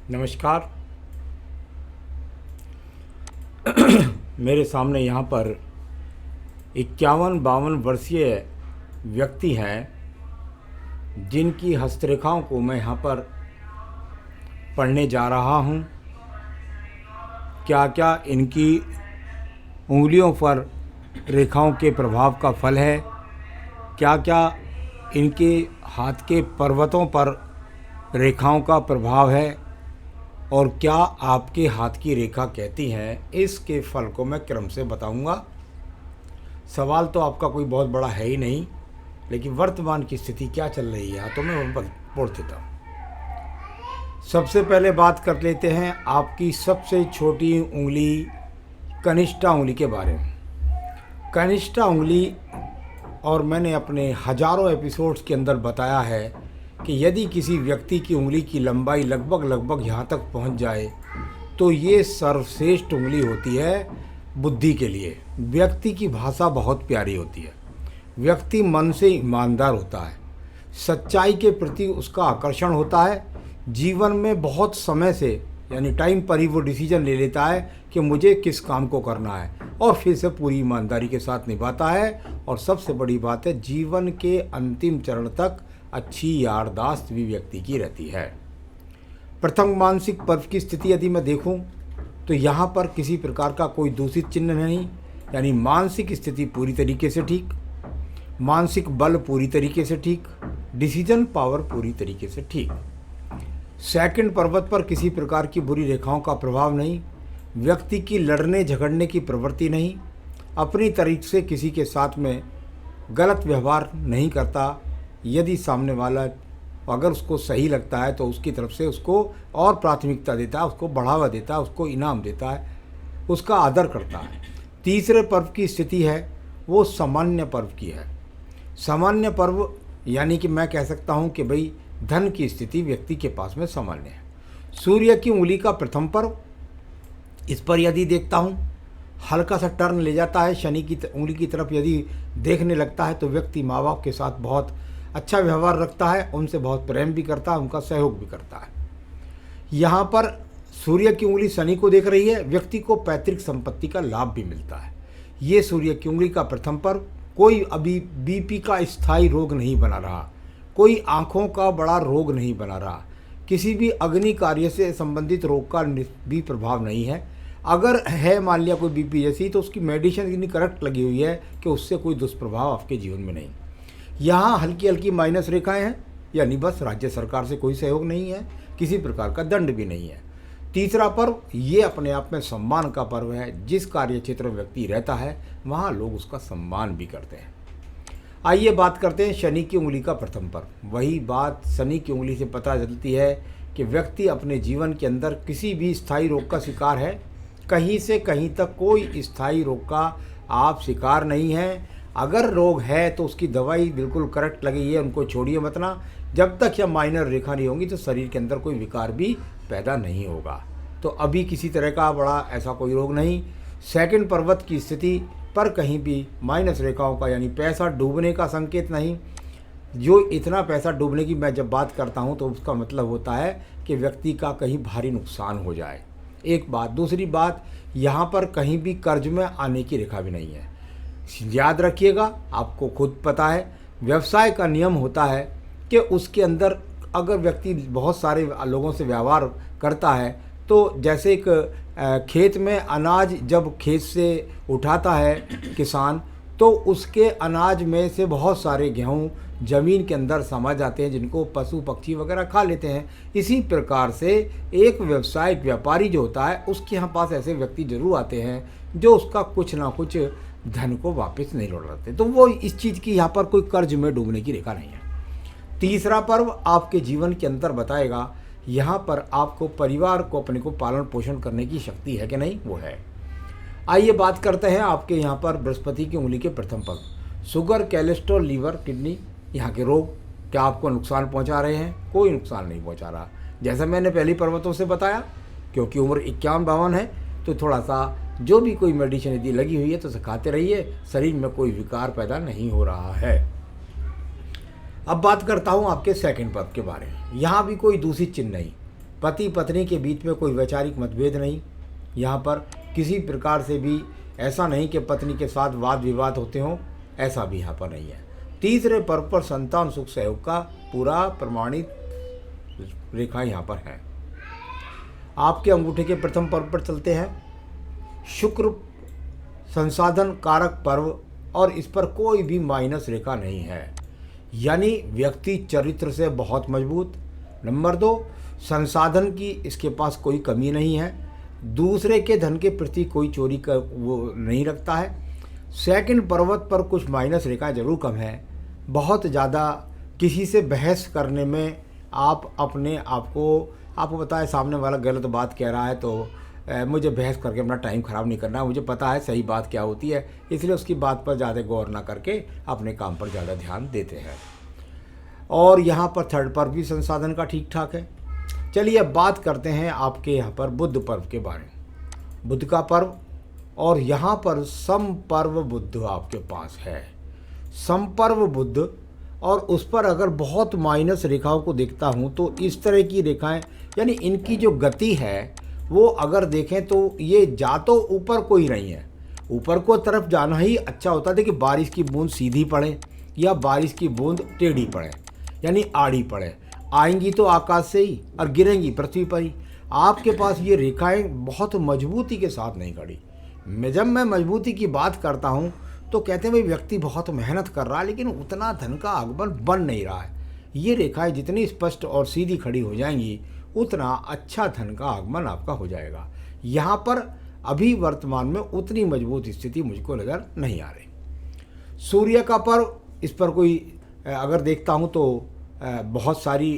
नमस्कार। मेरे सामने यहाँ पर 51-52 वर्षीय व्यक्ति हैं जिनकी हस्तरेखाओं को मैं यहाँ पर पढ़ने जा रहा हूँ। क्या क्या इनकी उंगलियों पर रेखाओं के प्रभाव का फल है, क्या क्या इनके हाथ के पर्वतों पर रेखाओं का प्रभाव है और क्या आपके हाथ की रेखा कहती है, इसके फल को मैं क्रम से बताऊंगा। सवाल तो आपका कोई बहुत बड़ा है ही नहीं, लेकिन वर्तमान की स्थिति क्या चल रही है तो मैं बोल देता हूँ। सबसे पहले बात कर लेते हैं आपकी सबसे छोटी उंगली कनिष्ठा उंगली के बारे में। कनिष्ठा उंगली, और मैंने अपने हजारों एपिसोड्स के अंदर बताया है कि यदि किसी व्यक्ति की उंगली की लंबाई लगभग यहाँ तक पहुँच जाए तो ये सर्वश्रेष्ठ उंगली होती है बुद्धि के लिए। व्यक्ति की भाषा बहुत प्यारी होती है, व्यक्ति मन से ईमानदार होता है, सच्चाई के प्रति उसका आकर्षण होता है। जीवन में बहुत समय से यानी टाइम पर ही वो डिसीजन ले लेता है कि मुझे किस काम को करना है और फिर से पूरी ईमानदारी के साथ निभाता है। और सबसे बड़ी बात है, जीवन के अंतिम चरण तक अच्छी याददाश्त भी व्यक्ति की रहती है। प्रथम मानसिक पर्व की स्थिति यदि मैं देखूं तो यहाँ पर किसी प्रकार का कोई दूषित चिन्ह नहीं, यानी मानसिक स्थिति पूरी तरीके से ठीक, मानसिक बल पूरी तरीके से ठीक, डिसीजन पावर पूरी तरीके से ठीक। सेकंड पर्वत पर किसी प्रकार की बुरी रेखाओं का प्रभाव नहीं, व्यक्ति की लड़ने झगड़ने की प्रवृत्ति नहीं, अपनी तरीके से किसी के साथ में गलत व्यवहार नहीं करता। यदि सामने वाला अगर उसको सही लगता है तो उसकी तरफ से उसको और प्राथमिकता देता है, उसको बढ़ावा देता है, उसको इनाम देता है, उसका आदर करता है। तीसरे पर्व की स्थिति है वो सामान्य पर्व की है। सामान्य पर्व यानी कि मैं कह सकता हूँ कि भाई धन की स्थिति व्यक्ति के पास में सामान्य है। सूर्य की उंगली का प्रथम पर्व, इस पर यदि देखता हूँ हल्का सा टर्न ले जाता है, शनि की उंगली की तरफ यदि देखने लगता है तो व्यक्ति माँ बाप के साथ बहुत अच्छा व्यवहार रखता है, उनसे बहुत प्रेम भी करता है, उनका सहयोग भी करता है। यहाँ पर सूर्य की उंगली शनि को देख रही है, व्यक्ति को पैतृक संपत्ति का लाभ भी मिलता है। ये सूर्य की उंगली का प्रथम पर्व। कोई अभी बीपी का स्थायी रोग नहीं बना रहा, कोई आँखों का बड़ा रोग नहीं बना रहा, किसी भी अग्नि कार्य से संबंधित रोग का भी प्रभाव नहीं है। अगर है मान लिया कोई बीपी जैसी तो उसकी मेडिसिन इतनी करेक्ट लगी हुई है कि उससे कोई दुष्प्रभाव आपके जीवन में नहीं। यहाँ हल्की हल्की माइनस रेखाएं हैं, यानी बस राज्य सरकार से कोई सहयोग नहीं है, किसी प्रकार का दंड भी नहीं है। तीसरा पर्व ये अपने आप में सम्मान का पर्व है। जिस कार्य क्षेत्र में व्यक्ति रहता है वहाँ लोग उसका सम्मान भी करते हैं। आइए बात करते हैं शनि की उंगली का प्रथम पर्व। वही बात शनि की उंगली से पता चलती है कि व्यक्ति अपने जीवन के अंदर किसी भी स्थायी रोग का शिकार है। कहीं से कहीं तक कोई स्थायी रोग का आप शिकार नहीं है। अगर रोग है तो उसकी दवाई बिल्कुल करेक्ट लगी है, उनको छोड़िए मत ना। जब तक यह माइनर रेखा नहीं होगी तो शरीर के अंदर कोई विकार भी पैदा नहीं होगा। तो अभी किसी तरह का बड़ा ऐसा कोई रोग नहीं। सेकंड पर्वत की स्थिति पर कहीं भी माइनस रेखाओं का यानी पैसा डूबने का संकेत नहीं। जो इतना पैसा डूबने की मैं जब बात करता हूँ तो उसका मतलब होता है कि व्यक्ति का कहीं भारी नुकसान हो जाए, एक बात। दूसरी बात, यहाँ पर कहीं भी कर्ज में आने की रेखा भी नहीं है। याद रखिएगा, आपको खुद पता है व्यवसाय का नियम होता है कि उसके अंदर अगर व्यक्ति बहुत सारे लोगों से व्यवहार करता है तो जैसे एक खेत में अनाज जब खेत से उठाता है किसान तो उसके अनाज में से बहुत सारे गेहूँ ज़मीन के अंदर समा जाते हैं जिनको पशु पक्षी वगैरह खा लेते हैं। इसी प्रकार से एक व्यवसायिक व्यापारी जो होता है उसके यहाँ पास ऐसे व्यक्ति जरूर आते हैं जो उसका कुछ ना कुछ धन को वापस नहीं लौटाते। तो वो इस चीज़ की यहाँ पर कोई कर्ज में डूबने की रेखा नहीं है। तीसरा पर्व आपके जीवन के अंदर बताएगा यहाँ पर आपको परिवार को अपने को पालन पोषण करने की शक्ति है कि नहीं, वो है। आइए बात करते हैं आपके यहाँ पर बृहस्पति की उंगली के प्रथम पर्व। शुगर, कोलेस्ट्रॉल, लीवर, किडनी यहाँ के रोग क्या आपको नुकसान पहुँचा रहे हैं? कोई नुकसान नहीं पहुँचा रहा। जैसा मैंने पहली पर्वतों से बताया, क्योंकि उम्र 51-52 है तो थोड़ा सा जो भी कोई मेडिसिन यदि लगी हुई है तो खाते रहिए, शरीर में कोई विकार पैदा नहीं हो रहा है। अब बात करता हूँ आपके सेकंड पर्व के बारे में। यहाँ भी कोई दूषित चिन्ह नहीं, पति पत्नी के बीच में कोई वैचारिक मतभेद नहीं। यहाँ पर किसी प्रकार से भी ऐसा नहीं कि पत्नी के साथ वाद विवाद होते हों, ऐसा भी यहाँ पर नहीं है। तीसरे पर्व पर संतान सुख सहयोग का पूरा प्रमाणित रेखा यहाँ पर है। आपके अंगूठे के प्रथम पर्व पर चलते हैं। शुक्र संसाधन कारक पर्व, और इस पर कोई भी माइनस रेखा नहीं है, यानी व्यक्ति चरित्र से बहुत मजबूत। नंबर 2, संसाधन की इसके पास कोई कमी नहीं है। दूसरे के धन के प्रति कोई चोरी का वो नहीं रखता है। सेकंड पर्वत पर कुछ माइनस रेखा जरूर कम है। बहुत ज़्यादा किसी से बहस करने में आप अपने आप को, आपको पता है सामने वाला गलत बात कह रहा है तो मुझे बहस करके अपना टाइम ख़राब नहीं करना, मुझे पता है सही बात क्या होती है, इसलिए उसकी बात पर ज़्यादा गौर ना करके अपने काम पर ज़्यादा ध्यान देते हैं। और यहाँ पर थर्ड पर्व भी संसाधन का ठीक ठाक है। चलिए अब बात करते हैं आपके यहाँ पर बुध पर्व के बारे में। बुध का पर्व, और यहाँ पर समपर्व बुध आपके पास है। समपर्व बुध, और उस पर अगर बहुत माइनस रेखाओं को देखता हूँ तो इस तरह की रेखाएं, यानी इनकी जो गति है वो अगर देखें तो ये जा तो ऊपर कोई नहीं है, ऊपर को तरफ जाना ही अच्छा होता है कि बारिश की बूंद सीधी पड़े या बारिश की बूंद टेढ़ी पड़े, यानी आड़ी पड़े। आएंगी तो आकाश से ही और गिरेंगी पृथ्वी पर ही। आपके पास ये रेखाएं बहुत मजबूती के साथ नहीं खड़ी। जब मैं मजबूती की बात करता हूँ तो कहते हैं भाई व्यक्ति बहुत मेहनत कर रहा है लेकिन उतना धन का आगमन बन नहीं रहा है। ये रेखाएं जितनी स्पष्ट और सीधी खड़ी हो जाएंगी उतना अच्छा धन का आगमन आपका हो जाएगा। यहाँ पर अभी वर्तमान में उतनी मजबूत स्थिति मुझको नज़र नहीं आ रही। सूर्य का पर्व, इस पर कोई अगर देखता हूँ तो बहुत सारी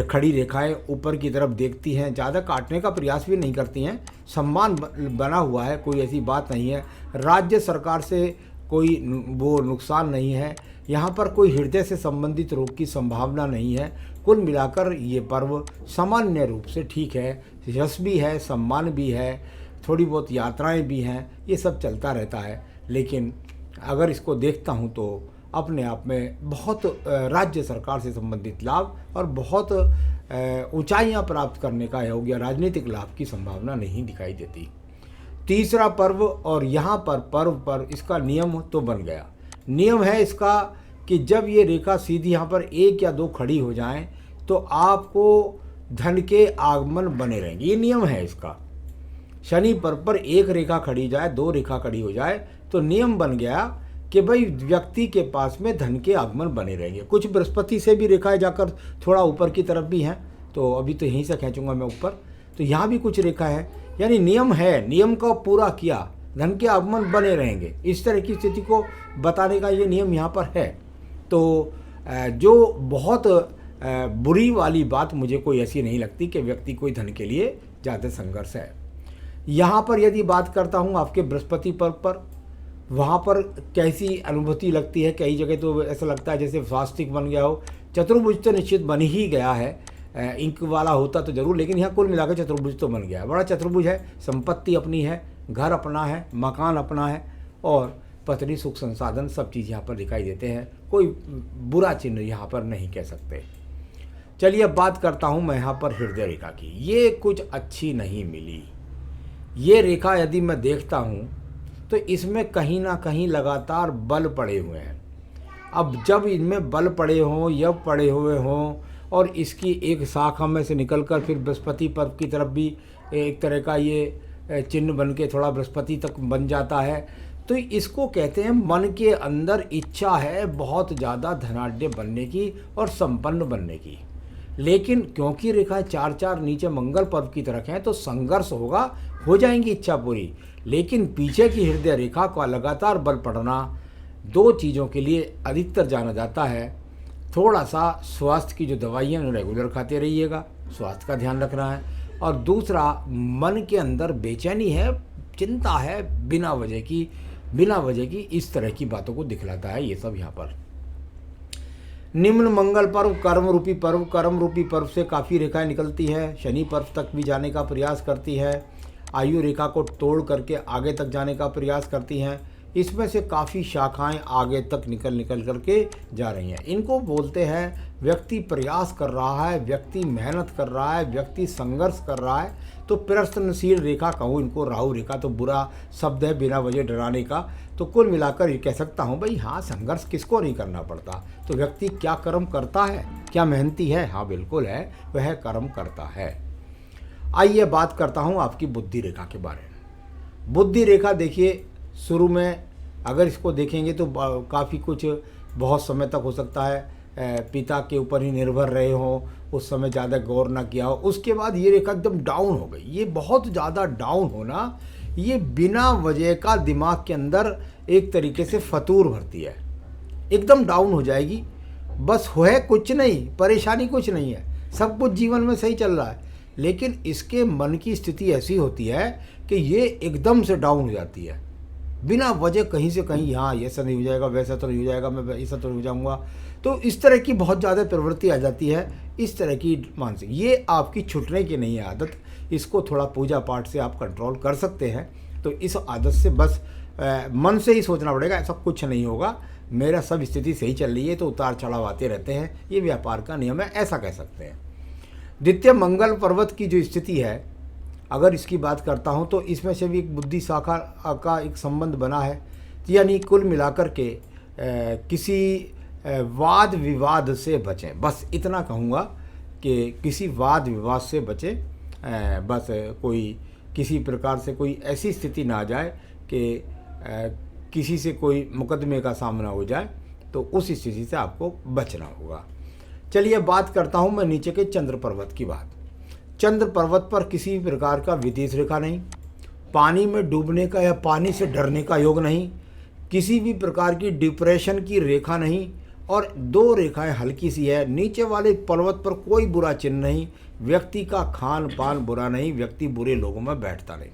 खड़ी रेखाएं ऊपर की तरफ देखती हैं, ज़्यादा काटने का प्रयास भी नहीं करती हैं। सम्मान बना हुआ है, कोई ऐसी बात नहीं है। राज्य सरकार से कोई वो नुकसान नहीं है। यहाँ पर कोई हृदय से संबंधित रोग की संभावना नहीं है। कुल मिलाकर ये पर्व सामान्य रूप से ठीक है। यश भी है, सम्मान भी है, थोड़ी बहुत यात्राएं भी हैं, ये सब चलता रहता है। लेकिन अगर इसको देखता हूँ तो अपने आप में बहुत राज्य सरकार से संबंधित लाभ और बहुत ऊंचाइयां प्राप्त करने का योग्य राजनीतिक लाभ की संभावना नहीं दिखाई देती। तीसरा पर्व, और यहाँ पर पर्व पर इसका नियम तो बन गया। नियम है इसका कि जब ये रेखा सीधी यहाँ पर 1 या 2 खड़ी हो जाएं तो आपको धन के आगमन बने रहेंगे। ये नियम है इसका। शनि पर्व पर 1 रेखा खड़ी जाए, 2 रेखा खड़ी हो जाए तो नियम बन गया कि भाई व्यक्ति के पास में धन के आगमन बने रहेंगे। कुछ बृहस्पति से भी रेखाएं जाकर थोड़ा ऊपर की तरफ भी हैं, तो अभी तो यहीं से खींचूंगा मैं ऊपर, तो यहाँ भी कुछ रेखा है। यानी नियम है, नियम का पूरा किया, धन के आगमन बने रहेंगे, इस तरह की स्थिति को बताने का ये नियम यहाँ पर है। तो जो बहुत बुरी वाली बात मुझे कोई ऐसी नहीं लगती कि व्यक्ति कोई धन के लिए ज़्यादा संघर्ष है। यहाँ पर यदि बात करता हूँ आपके बृहस्पति पर्व पर, वहाँ पर कैसी अनुभूति लगती है। कई जगह तो ऐसा लगता है जैसे स्वास्तिक बन गया हो। चतुर्भुज तो निश्चित बन ही गया है, इंक वाला होता तो ज़रूर, लेकिन यहाँ कुल मिलाकर चतुर्भुज तो बन गया है। बड़ा चतुर्भुज है, संपत्ति अपनी है, घर अपना है, मकान अपना है और पत्नी सुख संसाधन सब चीज़ यहाँ पर दिखाई देते हैं। कोई बुरा चिन्ह यहाँ पर नहीं कह सकते। चलिए अब बात करता हूँ मैं यहाँ पर हृदय रेखा की। ये कुछ अच्छी नहीं मिली। ये रेखा यदि मैं देखता हूँ तो इसमें कहीं ना कहीं लगातार बल पड़े हुए हैं। अब जब इनमें बल पड़े हों या पड़े हुए हों और इसकी एक शाखा में से निकलकर फिर बृहस्पति पर्व की तरफ भी एक तरह का ये चिन्ह बन के थोड़ा बृहस्पति तक बन जाता है, तो इसको कहते हैं मन के अंदर इच्छा है बहुत ज़्यादा धनाढ्य बनने की और संपन्न बनने की। लेकिन क्योंकि रेखा 4-4 नीचे मंगल पर्व की तरफ हैं तो संघर्ष होगा, हो जाएंगी इच्छा पूरी। लेकिन पीछे की हृदय रेखा का लगातार बल पड़ना 2 चीज़ों के लिए अधिकतर जाना जाता है। थोड़ा सा स्वास्थ्य की जो दवाइयाँ रेगुलर खाते रहिएगा, स्वास्थ्य का ध्यान रखना है। और दूसरा, मन के अंदर बेचैनी है, चिंता है बिना वजह की, इस तरह की बातों को दिखलाता है ये सब यहाँ पर। निम्न मंगल पर्व कर्म रूपी पर्व से काफ़ी रेखाएं निकलती है। शनि पर्व तक भी जाने का प्रयास करती है, आयु रेखा को तोड़ करके आगे तक जाने का प्रयास करती हैं। इसमें से काफ़ी शाखाएं आगे तक निकल निकल करके जा रही हैं। इनको बोलते हैं व्यक्ति प्रयास कर रहा है, व्यक्ति मेहनत कर रहा है, व्यक्ति संघर्ष कर रहा है। तो प्रश्नशील रेखा कहूँ इनको, राहु रेखा तो बुरा शब्द है बिना वजह डराने का। तो कुल मिलाकर ये कह सकता हूँ भाई हाँ, संघर्ष किसको नहीं करना पड़ता। तो व्यक्ति क्या कर्म करता है, क्या मेहनती है? हाँ बिल्कुल है, वह कर्म करता है। आइए बात करता हूँ आपकी बुद्धि रेखा के बारे में। बुद्धि रेखा देखिए, शुरू में अगर इसको देखेंगे तो काफ़ी कुछ बहुत समय तक हो सकता है पिता के ऊपर ही निर्भर रहे हों, उस समय ज़्यादा गौर ना किया हो। उसके बाद ये रेखा एकदम डाउन हो गई। ये बहुत ज़्यादा डाउन होना, ये बिना वजह का दिमाग के अंदर एक तरीके से फतूर भरती है, एकदम डाउन हो जाएगी। बस है कुछ नहीं, परेशानी कुछ नहीं है, सब कुछ जीवन में सही चल रहा है, लेकिन इसके मन की स्थिति ऐसी होती है कि ये एकदम से डाउन हो जाती है बिना वजह, कहीं से कहीं हाँ ऐसा नहीं हो जाएगा, वैसा तो नहीं हो जाएगा, मैं ऐसा तो नहीं हो जाऊँगा। तो इस तरह की बहुत ज़्यादा प्रवृत्ति आ जाती है, इस तरह की मानसिक। ये आपकी छूटने की नहीं है आदत, इसको थोड़ा पूजा पाठ से आप कंट्रोल कर सकते हैं। तो इस आदत से बस मन से ही सोचना पड़ेगा, ऐसा कुछ नहीं होगा, मेरा सब स्थिति सही चल रही है। तो उतार चढ़ाव आते रहते हैं, ये व्यापार का नियम है, ऐसा कह सकते हैं। द्वितीय मंगल पर्वत की जो स्थिति है, अगर इसकी बात करता हूँ तो इसमें से भी एक बुद्धि शाखा का एक संबंध बना है। यानी कुल मिलाकर के किसी वाद विवाद से बचें, बस इतना कहूँगा कि किसी वाद विवाद से बचें। बस कोई किसी प्रकार से कोई ऐसी स्थिति ना आ जाए कि किसी से कोई मुकदमे का सामना हो जाए, तो उस स्थिति से आपको बचना होगा। चलिए बात करता हूँ मैं नीचे के चंद्र पर्वत की बात। चंद्र पर्वत पर किसी भी प्रकार का विदेश रेखा नहीं, पानी में डूबने का या पानी से डरने का योग नहीं, किसी भी प्रकार की डिप्रेशन की रेखा नहीं, और दो रेखाएं हल्की सी है। नीचे वाले पर्वत पर कोई बुरा चिन्ह नहीं, व्यक्ति का खान पान बुरा नहीं, व्यक्ति बुरे लोगों में बैठता नहीं।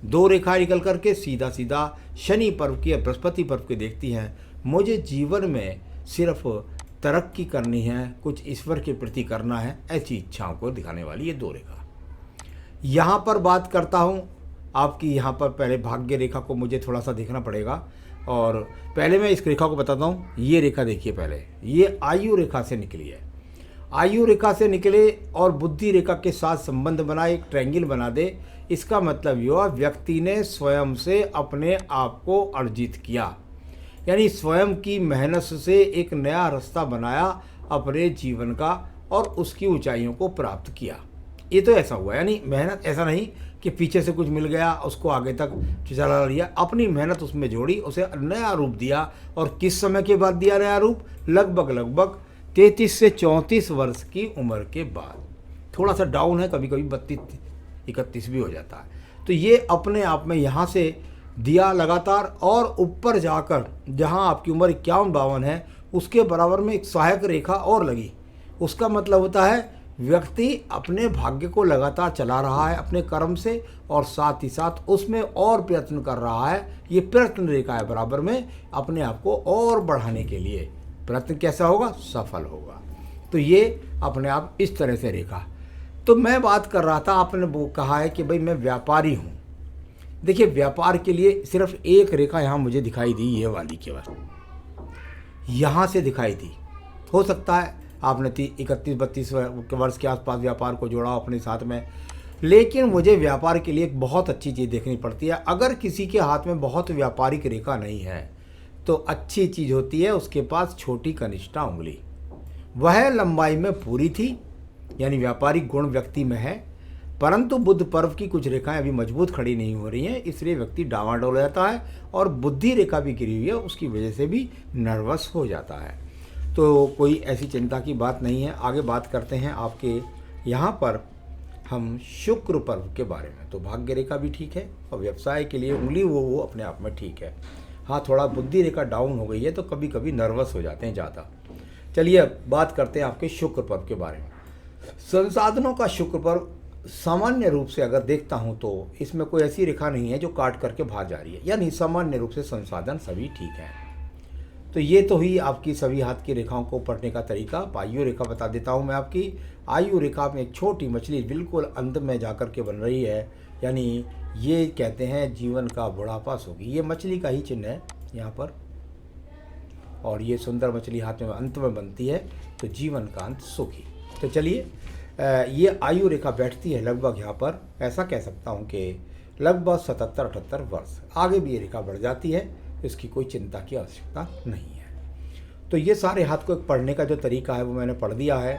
दो रेखाएं निकल करके सीधा सीधा शनि पर्व की या बृहस्पति पर्व की देखती हैं। मुझे जीवन में सिर्फ तरक्की करनी है, कुछ ईश्वर के प्रति करना है, ऐसी इच्छाओं को दिखाने वाली ये दो रेखा। यहाँ पर बात करता हूँ आपकी, यहाँ पर पहले भाग्य रेखा को मुझे थोड़ा सा देखना पड़ेगा, और पहले मैं इस रेखा को बताता हूँ। ये रेखा देखिए, पहले ये आयु रेखा से निकली है। आयु रेखा से निकले और बुद्धि रेखा के साथ संबंध बनाए, एक ट्रायंगल बना दे। इसका मतलब ये हुआ व्यक्ति ने स्वयं से अपने आप को अर्जित किया, यानी स्वयं की मेहनत से एक नया रास्ता बनाया अपने जीवन का और उसकी ऊंचाइयों को प्राप्त किया। ये तो ऐसा हुआ, यानी मेहनत, ऐसा नहीं कि पीछे से कुछ मिल गया उसको आगे तक चला लिया, अपनी मेहनत उसमें जोड़ी, उसे नया रूप दिया। और किस समय के बाद दिया नया रूप? लगभग 33 से 34 वर्ष की उम्र के बाद। थोड़ा सा डाउन है, कभी कभी 32-31 भी हो जाता है। तो ये अपने आप में यहाँ से दिया लगातार, और ऊपर जाकर जहाँ आपकी उम्र 51-52 है उसके बराबर में एक सहायक रेखा और लगी। उसका मतलब होता है व्यक्ति अपने भाग्य को लगातार चला रहा है अपने कर्म से, और साथ ही साथ उसमें और प्रयत्न कर रहा है। ये प्रयत्न रेखा है बराबर में, अपने आप को और बढ़ाने के लिए। प्रयत्न कैसा होगा? सफल होगा। तो ये अपने आप इस तरह से रेखा। तो मैं बात कर रहा था, आपने वो कहा है कि भाई मैं व्यापारी हूँ। देखिए, व्यापार के लिए सिर्फ एक रेखा यहाँ मुझे दिखाई दी, ये वाली केवल यहाँ से दिखाई दी। हो सकता है आपने 31-32 वर्ष के आसपास व्यापार को जोड़ा अपने साथ में, लेकिन मुझे व्यापार के लिए एक बहुत अच्छी चीज़ देखनी पड़ती है। अगर किसी के हाथ में बहुत व्यापारिक रेखा नहीं है तो अच्छी चीज़ होती है उसके पास छोटी कनिष्ठा उंगली, वह लंबाई में पूरी थी, यानी व्यापारिक गुण व्यक्ति में है, परंतु बुध पर्व की कुछ रेखाएं अभी मजबूत खड़ी नहीं हो रही हैं, इसलिए व्यक्ति डावाडोल हो जाता है, और बुद्धि रेखा भी गिरी हुई है, उसकी वजह से भी नर्वस हो जाता है। तो कोई ऐसी चिंता की बात नहीं है। आगे बात करते हैं आपके यहाँ पर हम शुक्र पर्व के बारे में। तो भाग्य रेखा भी ठीक है, और व्यवसाय के लिए उंगली वो अपने आप में ठीक है। हाँ, थोड़ा बुद्धि रेखा डाउन हो गई है, तो कभी कभी नर्वस हो जाते हैं ज़्यादा। चलिए बात करते हैं आपके शुक्र पर्व के बारे में। संसाधनों का शुक्र पर्व सामान्य रूप से अगर देखता हूं तो इसमें कोई ऐसी रेखा नहीं है जो काट करके भाग जा रही है, यानी सामान्य रूप से संसाधन सभी ठीक है। तो ये तो ही आपकी सभी हाथ की रेखाओं को पढ़ने का तरीका। आयु रेखा बता देता हूं मैं आपकी। आयु रेखा में एक छोटी मछली बिल्कुल अंत में जाकर के बन रही है, यानी ये कहते हैं जीवन का बुढ़ापा सुखी। ये मछली का ही चिन्ह है यहाँ पर, और ये सुंदर मछली हाथ में अंत में बनती है तो जीवन का अंत सुखी। तो चलिए, ये आयु रेखा बैठती है लगभग यहाँ पर, ऐसा कह सकता हूँ कि लगभग 77-78 वर्ष। आगे भी ये रेखा बढ़ जाती है, इसकी कोई चिंता की आवश्यकता नहीं है। तो ये सारे हाथ को पढ़ने का जो तरीका है वो मैंने पढ़ दिया है।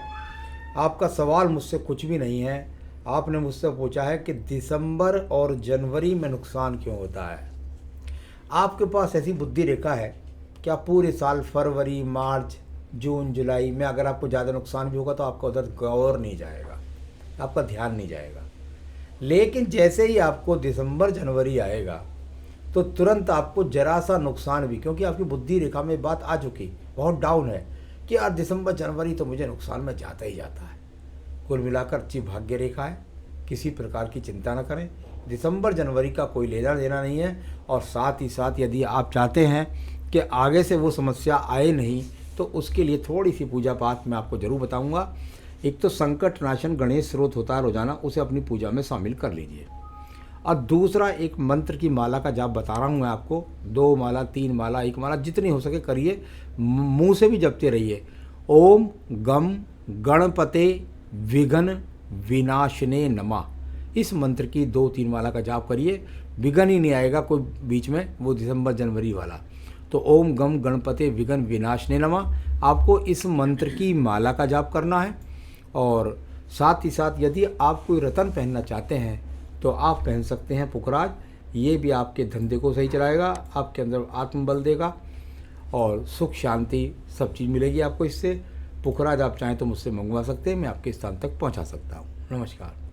आपका सवाल मुझसे कुछ भी नहीं है। आपने मुझसे पूछा है कि दिसंबर और जनवरी में नुकसान क्यों होता है। आपके पास ऐसी बुद्धि रेखा है कि आप पूरे साल फरवरी, मार्च, जून, जुलाई में अगर आपको ज़्यादा नुकसान भी होगा तो आपका उधर गौर नहीं जाएगा, आपका ध्यान नहीं जाएगा। लेकिन जैसे ही आपको दिसंबर जनवरी आएगा तो तुरंत आपको जरा सा नुकसान भी, क्योंकि आपकी बुद्धि रेखा में बात आ चुकी, बहुत डाउन है कि यार दिसंबर जनवरी तो मुझे नुकसान में जाता ही जाता है। कुल मिलाकर अच्छी भाग्य रेखा है, किसी प्रकार की चिंता न करें। दिसंबर जनवरी का कोई लेना देना नहीं है। और साथ ही साथ यदि आप चाहते हैं कि आगे से वो समस्या आए नहीं, तो उसके लिए थोड़ी सी पूजा पाठ मैं आपको ज़रूर बताऊंगा। एक तो संकट नाशन गणेश स्रोत होता है रोज़ाना, उसे अपनी पूजा में शामिल कर लीजिए। और दूसरा, एक मंत्र की माला का जाप बता रहा हूँ मैं आपको। 2 माला, 3 माला, 1 माला, जितनी हो सके करिए, मुंह से भी जपते रहिए। ओम गम गणपते विघ्न विनाशने नमः। इस मंत्र की 2-3 माला का जाप करिए, विघ्न ही नहीं आएगा कोई बीच में, वो दिसंबर जनवरी वाला। तो ओम गम गणपते विघ्न विनाशने नमः आपको इस मंत्र की माला का जाप करना है। और साथ ही साथ यदि आप कोई रतन पहनना चाहते हैं तो आप पहन सकते हैं पुखराज। ये भी आपके धंधे को सही चलाएगा, आपके अंदर आत्मबल देगा और सुख शांति सब चीज़ मिलेगी आपको इससे। पुखराज आप चाहें तो मुझसे मंगवा सकते हैं, मैं आपके स्थान तक पहुंचा सकता हूं। नमस्कार।